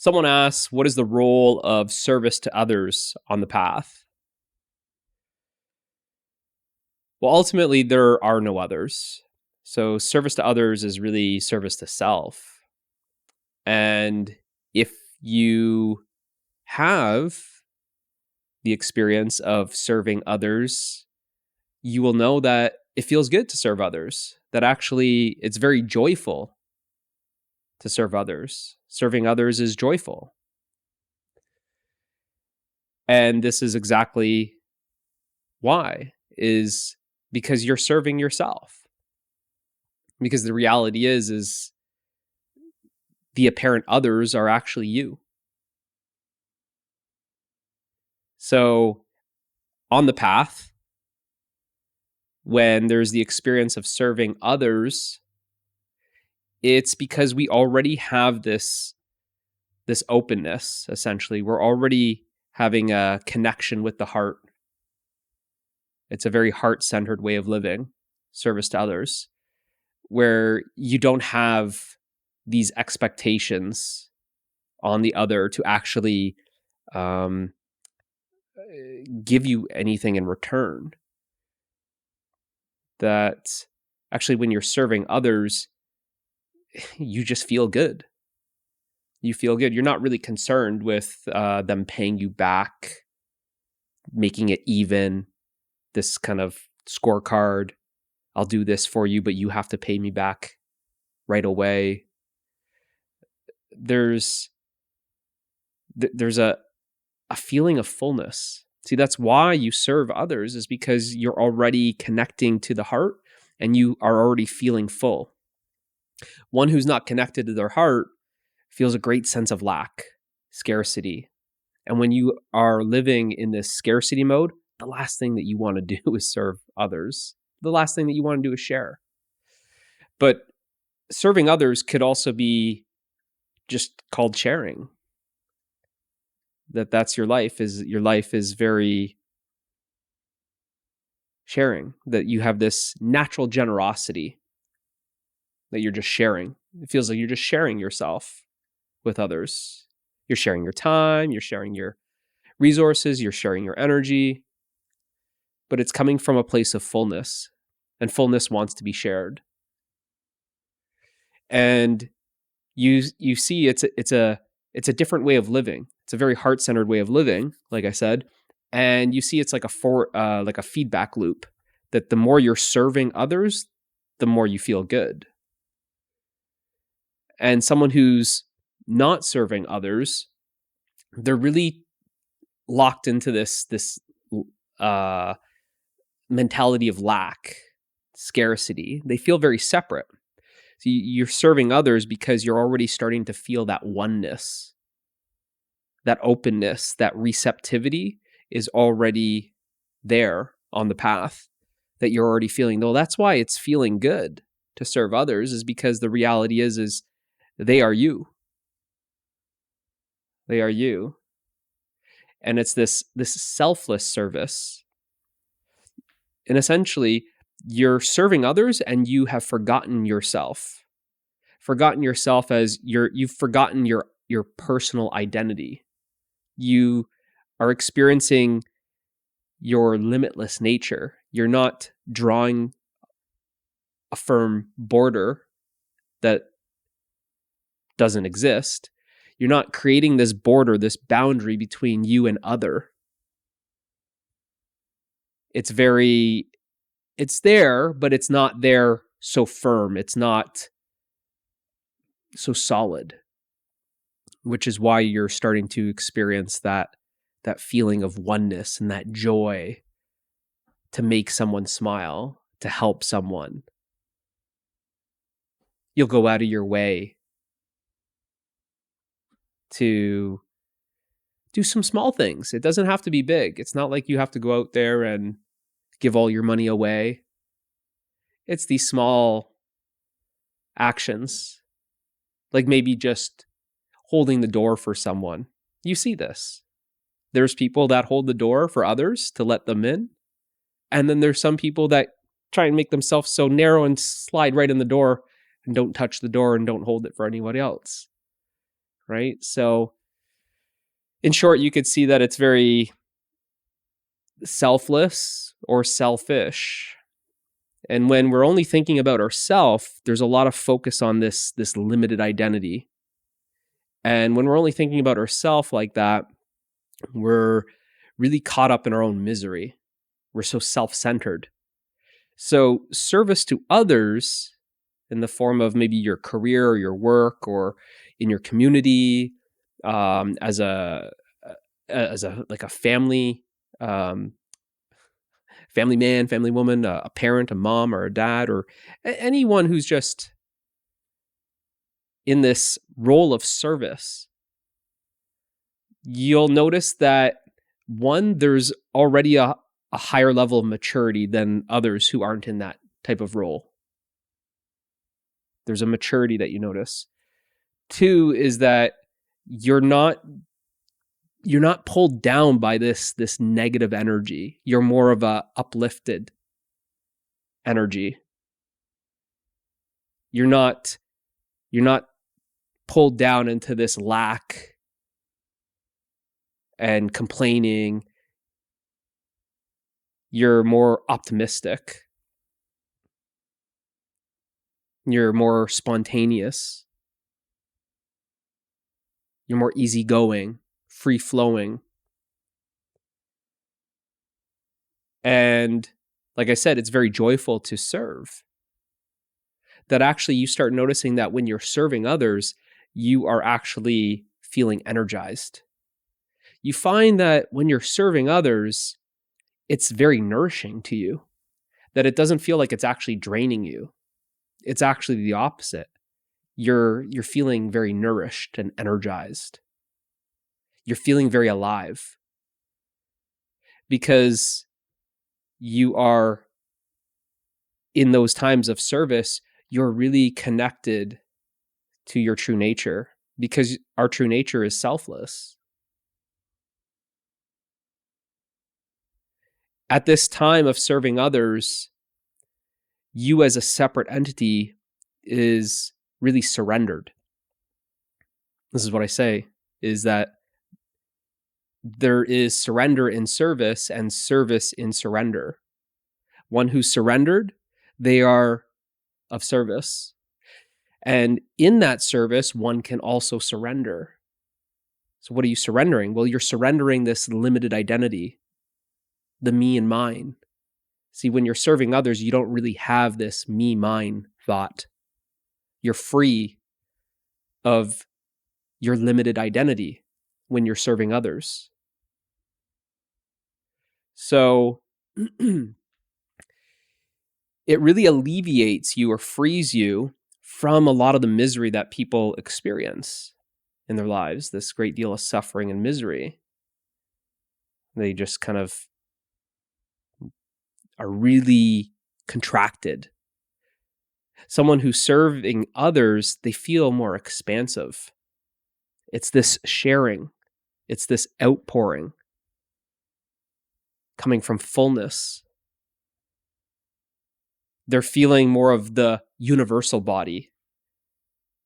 Someone asks, what is the role of service to others on the path? Well, ultimately, there are no others. So service to others is really service to self. And if you have the experience of serving others, you will know that it feels good to serve others, that actually it's very joyful to serve others. Serving others is joyful. And this is exactly why, is because you're serving yourself. Because the reality is the apparent others are actually you. So on the path, when there's the experience of serving others, it's because we already have this openness, essentially. We're already having a connection with the heart. It's a very heart-centered way of living, service to others, where you don't have these expectations on the other to actually give you anything in return. That actually, when you're serving others, you just feel good. You feel good. You're not really concerned with them paying you back, making it even, this kind of scorecard. I'll do this for you, but you have to pay me back right away. There's a feeling of fullness. See, that's why you serve others, is because you're already connecting to the heart and you are already feeling full. One who's not connected to their heart feels a great sense of lack, scarcity. And when you are living in this scarcity mode, the last thing that you want to do is serve others. The last thing that you want to do is share. But serving others could also be just called sharing. That's your life, is very sharing, that you have this natural generosity that you're just sharing. It feels like you're just sharing yourself with others. You're sharing your time, you're sharing your resources, you're sharing your energy, but it's coming from a place of fullness, and fullness wants to be shared. And you see it's a different way of living. It's a very heart-centered way of living, like I said. And you see it's like a feedback loop, that the more you're serving others, the more you feel good. And someone who's not serving others, they're really locked into this mentality of lack, scarcity. They feel very separate. So you're serving others because you're already starting to feel that oneness, that openness, that receptivity is already there on the path, that you're already feeling. No, that's why it's feeling good to serve others, is because the reality is they are you. They are you. And it's this selfless service. And essentially, you're serving others and you have forgotten yourself. Forgotten yourself as you've forgotten your personal identity. You are experiencing your limitless nature. You're not drawing a firm border that doesn't exist. You're not creating this border, this boundary between you and other. It's there, but it's not there so firm. It's not so solid, which is why you're starting to experience that feeling of oneness and that joy to make someone smile, to help someone. You'll go out of your way to do some small things. It doesn't have to be big. It's not like you have to go out there and give all your money away. It's these small actions, like maybe just holding the door for someone. You see this. There's people that hold the door for others to let them in. And then there's some people that try and make themselves so narrow and slide right in the door and don't touch the door and don't hold it for anybody else. right? So in short, you could see that it's very selfless or selfish. And when we're only thinking about ourselves, there's a lot of focus on this limited identity. And when we're only thinking about ourselves like that, we're really caught up in our own misery. We're so self-centered. So service to others in the form of maybe your career or your work or in your community, as a like a family, family man, family woman, a parent, a mom or a dad, or anyone who's just in this role of service, you'll notice that one, there's already a higher level of maturity than others who aren't in that type of role. There's a maturity that you notice. Two is that you're not pulled down by this negative energy. You're more of a uplifted energy. You're not pulled down into this lack and complaining. You're more optimistic. You're more spontaneous. You're more easygoing, free-flowing. And like I said, it's very joyful to serve. That actually you start noticing that when you're serving others, you are actually feeling energized. You find that when you're serving others, it's very nourishing to you, that it doesn't feel like it's actually draining you. It's actually the opposite. You're feeling very nourished and energized. You're feeling very alive because you are, in those times of service, you're really connected to your true nature, because our true nature is selfless. At this time of serving others, you as a separate entity is really surrendered. This is what I say, is that there is surrender in service and service in surrender. One who's surrendered, they are of service. And in that service, one can also surrender. So what are you surrendering? Well, you're surrendering this limited identity, the me and mine. See, when you're serving others, you don't really have this me, mine thought. You're free of your limited identity when you're serving others. So it really alleviates you or frees you from a lot of the misery that people experience in their lives, this great deal of suffering and misery. They just kind of are really contracted. Someone who's serving others, they feel more expansive. It's this sharing. It's this outpouring coming from fullness. They're feeling more of the universal body.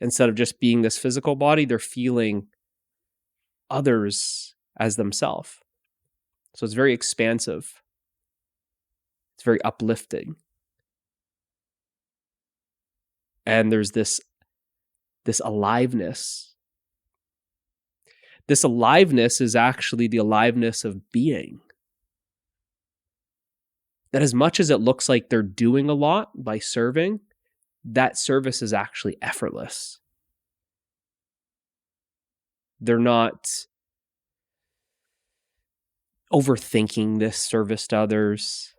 Instead of just being this physical body, they're feeling others as themselves. So it's very expansive. It's very uplifting. And there's this aliveness. This aliveness is actually the aliveness of being. That as much as it looks like they're doing a lot by serving, that service is actually effortless. They're not overthinking this service to others.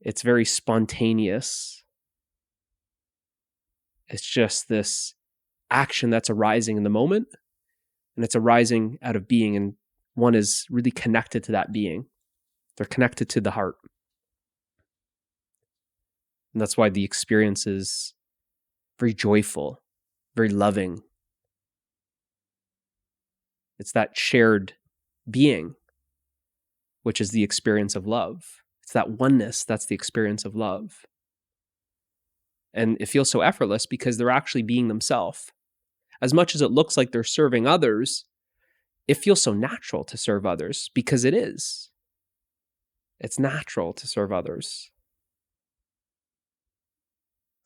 It's very spontaneous. It's just this action that's arising in the moment, and it's arising out of being, and one is really connected to that being. They're connected to the heart. And that's why the experience is very joyful, very loving. It's that shared being, which is the experience of love. It's that oneness, that's the experience of love. And it feels so effortless because they're actually being themselves. As much as it looks like they're serving others, it feels so natural to serve others because it is. It's natural to serve others.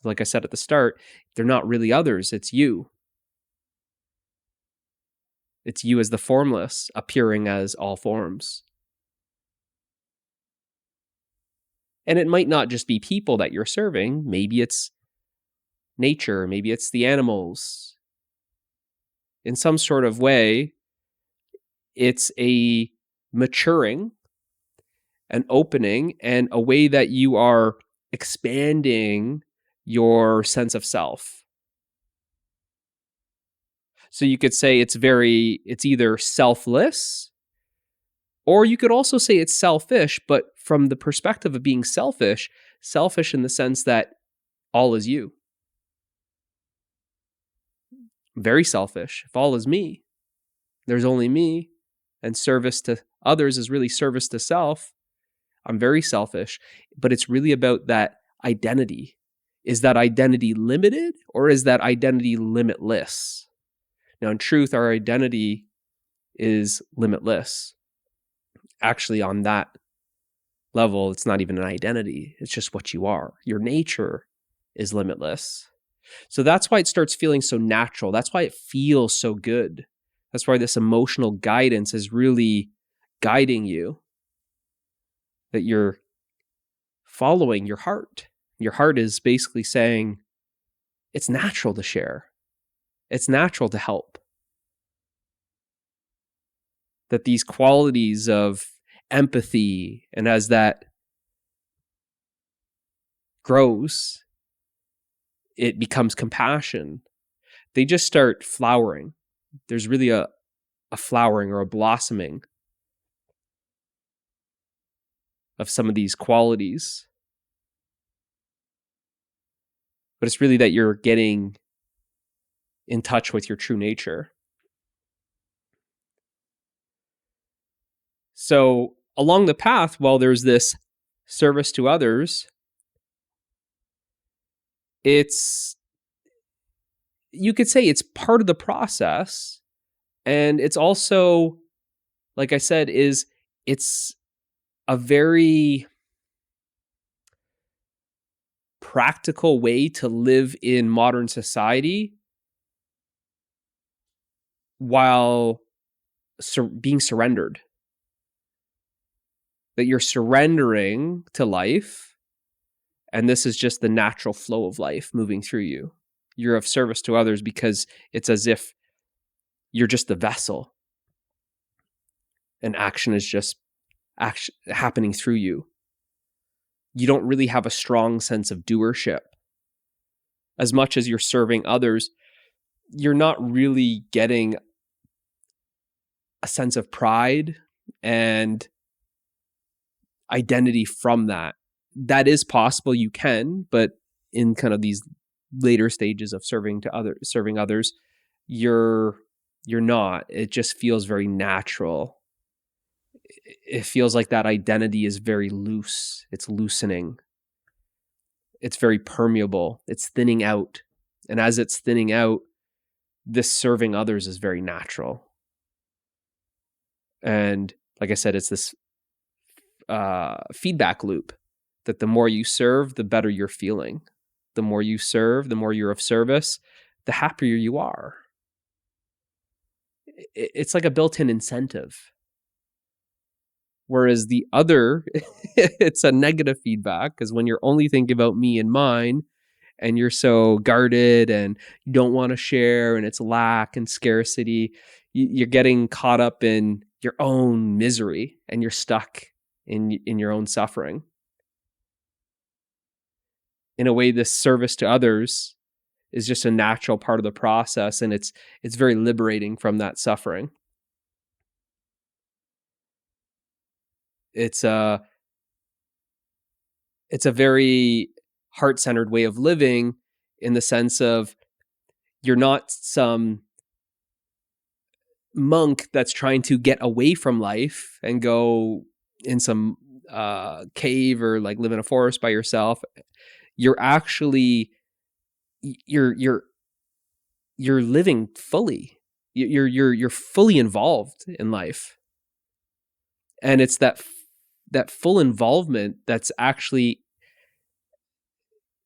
Like I said at the start, they're not really others, it's you. It's you as the formless, appearing as all forms. And it might not just be people that you're serving. Maybe it's nature. Maybe it's the animals. In some sort of way, it's a maturing, an opening, and a way that you are expanding your sense of self. So you could say it's either selfless, or you could also say it's selfish, but from the perspective of being selfish in the sense that all is you. Very selfish. If all is me, there's only me, and service to others is really service to self, I'm very selfish. But it's really about that identity. Is that identity limited, or is that identity limitless? Now, in truth, our identity is limitless. Actually, on that level, it's not even an identity. It's just what you are. Your nature is limitless. So that's why it starts feeling so natural. That's why it feels so good. That's why this emotional guidance is really guiding you. That you're following your heart. Your heart is basically saying, it's natural to share. It's natural to help. That these qualities of empathy, and as that grows, it becomes compassion. They just start flowering. There's really a flowering or a blossoming of some of these qualities. But it's really that you're getting in touch with your true nature. So along the path, while there's this service to others, you could say it's part of the process. And it's also, like I said, it's a very practical way to live in modern society while being surrendered. That you're surrendering to life, and this is just the natural flow of life moving through you. You're of service to others because it's as if you're just the vessel, and action is just happening through you. You don't really have a strong sense of doership. As much as you're serving others, you're not really getting a sense of pride and identity from that. That is possible, you can, but in kind of these later stages of serving others, you're not. It just feels very natural. It feels like that identity is very loose. It's loosening. It's very permeable. It's thinning out. And as it's thinning out, this serving others is very natural. And like I said, it's this feedback loop that the more you serve, the better you're feeling. The more you serve, the more you're of service, the happier you are. It's like a built-in incentive. Whereas the other, it's a negative feedback, because when you're only thinking about me and mine, and you're so guarded and you don't want to share, and it's lack and scarcity, you're getting caught up in your own misery, and you're stuck in your own suffering. In a way, this service to others is just a natural part of the process, and it's very liberating from that suffering. It's a very heart-centered way of living, in the sense of you're not some monk that's trying to get away from life and go in some cave or like live in a forest by yourself. You're actually you're you're living fully. You're fully involved in life. And it's that full involvement that's actually,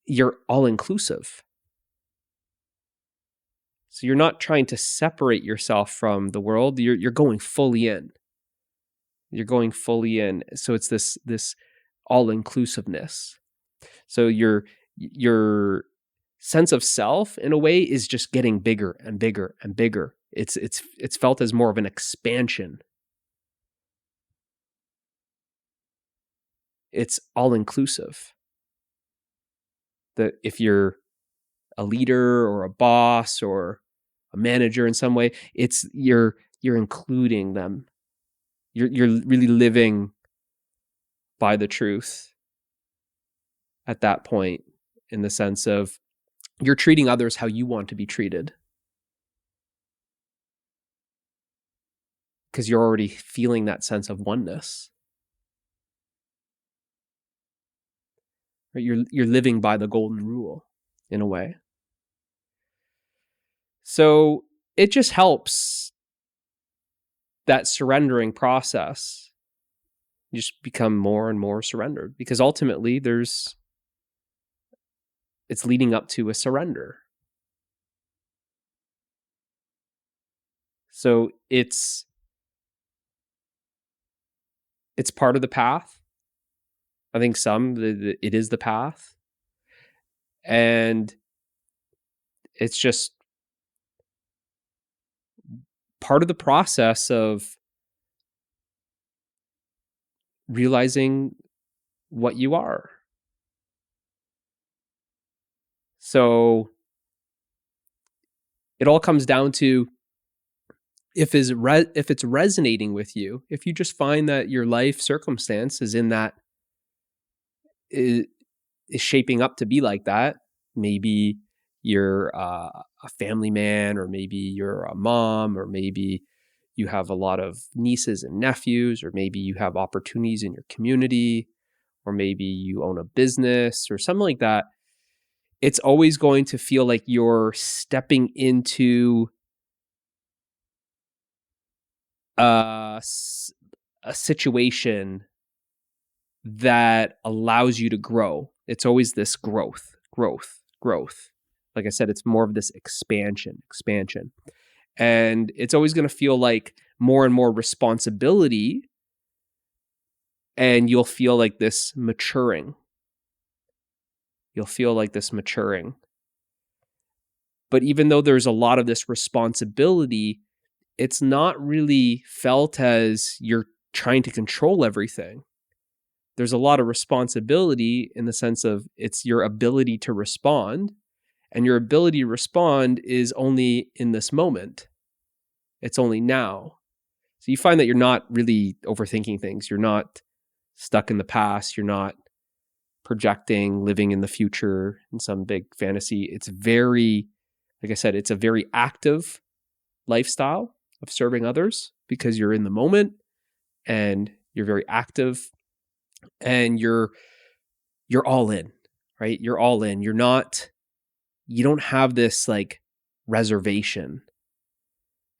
you're all inclusive. So you're not trying to separate yourself from the world. You're going fully in. You're going fully in. So it's this all inclusiveness. So your sense of self, in a way, is just getting bigger and bigger and bigger. It's felt as more of an expansion. It's all inclusive. That if you're a leader or a boss or a manager in some way, it's you're including them. You're really living by the truth at that point, in the sense of you're treating others how you want to be treated, because you're already feeling that sense of oneness. Right? You're living by the golden rule, in a way. So it just helps, that surrendering process. You just become more and more surrendered, because ultimately it's leading up to a surrender. So it's part of the path. I think it is the path. And it's just part of the process of realizing what you are. So it all comes down to, if it's resonating with you, if you just find that your life circumstance is shaping up to be like that. Maybe you're a family man, or maybe you're a mom, or maybe you have a lot of nieces and nephews, or maybe you have opportunities in your community, or maybe you own a business or something like that. It's always going to feel like you're stepping into a situation that allows you to grow. It's always this growth. Like I said, it's more of this expansion. And it's always going to feel like more and more responsibility, and you'll feel like this maturing. But even though there's a lot of this responsibility, it's not really felt as you're trying to control everything. There's a lot of responsibility in the sense of it's your ability to respond, and your ability to respond is only in this moment. It's only now. So you find that you're not really overthinking things. You're not stuck in the past. You're not projecting, living in the future in some big fantasy. It's very, like I said, it's a very active lifestyle of serving others, because you're in the moment and you're very active, and you're all in, right? You're all in. You don't have this like reservation.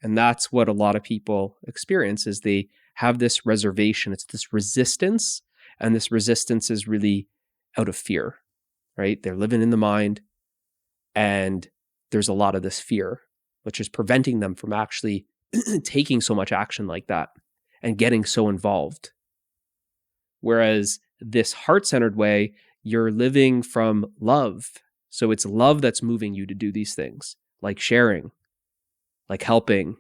And that's what a lot of people experience, is they have this reservation. It's this resistance, and this resistance is really out of fear, right? They're living in the mind, and there's a lot of this fear, which is preventing them from actually taking so much action like that and getting so involved. Whereas this heart-centered way, you're living from love. So it's love that's moving you to do these things, like sharing, like helping,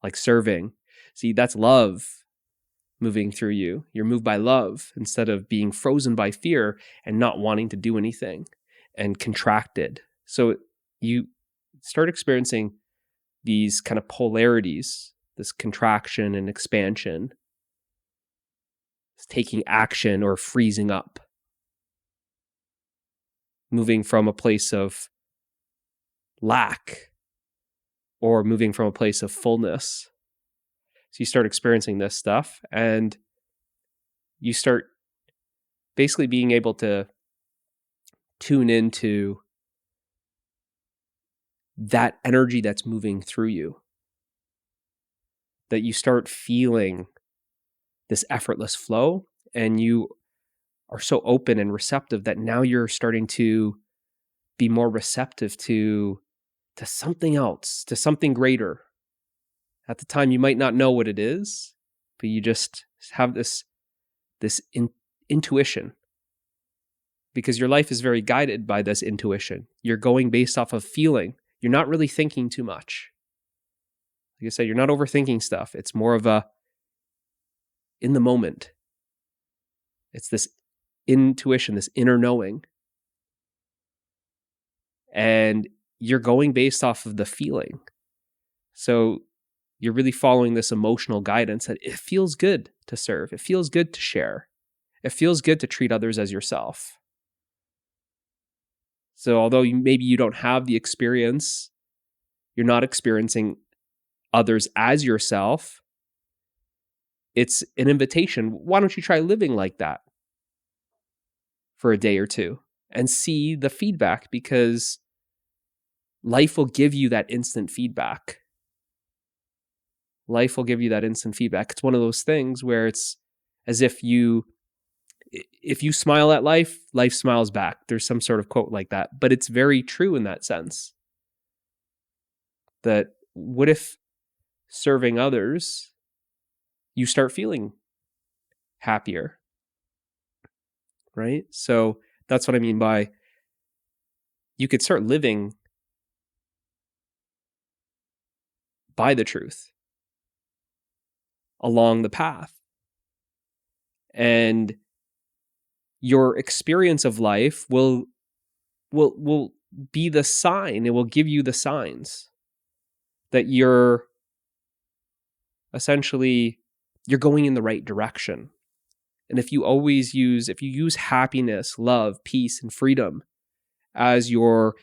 like serving. See, that's love moving through you. You're moved by love, instead of being frozen by fear and not wanting to do anything and contracted. So you start experiencing these kind of polarities, this contraction and expansion, taking action or freezing up, moving from a place of lack or moving from a place of fullness. So you start experiencing this stuff, and you start basically being able to tune into that energy that's moving through you, that you start feeling this effortless flow, and you are so open and receptive that now you're starting to be more receptive to something else, to something greater. At the time, you might not know what it is, but you just have this intuition, because your life is very guided by this intuition. You're going based off of feeling. You're not really thinking too much. Like I said, you're not overthinking stuff. It's more of a in the moment. It's this intuition, this inner knowing. And you're going based off of the feeling. So you're really following this emotional guidance that it feels good to serve. It feels good to share. It feels good to treat others as yourself. So although maybe you don't have the experience, you're not experiencing others as yourself, it's an invitation. Why don't you try living like that for a day or two and see the feedback? Because life will give you that instant feedback. Life will give you that instant feedback. It's one of those things where it's as if you smile at life, life smiles back. There's some sort of quote like that, but it's very true in that sense. That what if serving others, you start feeling happier, right? So that's what I mean by you could start living by the truth along the path. And your experience of life will be the sign. It will give you the signs that you're essentially, you're going in the right direction. And if you use happiness, love, peace, and freedom as your,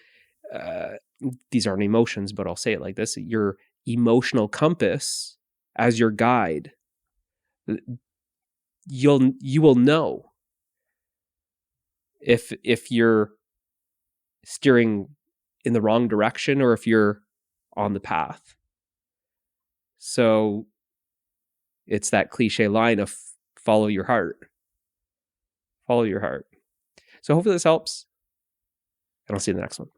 these aren't emotions, but I'll say it like this, your emotional compass as your guide, you will know if you're steering in the wrong direction or if you're on the path. So it's that cliche line of follow your heart. Follow your heart. So hopefully this helps, and I'll see you in the next one.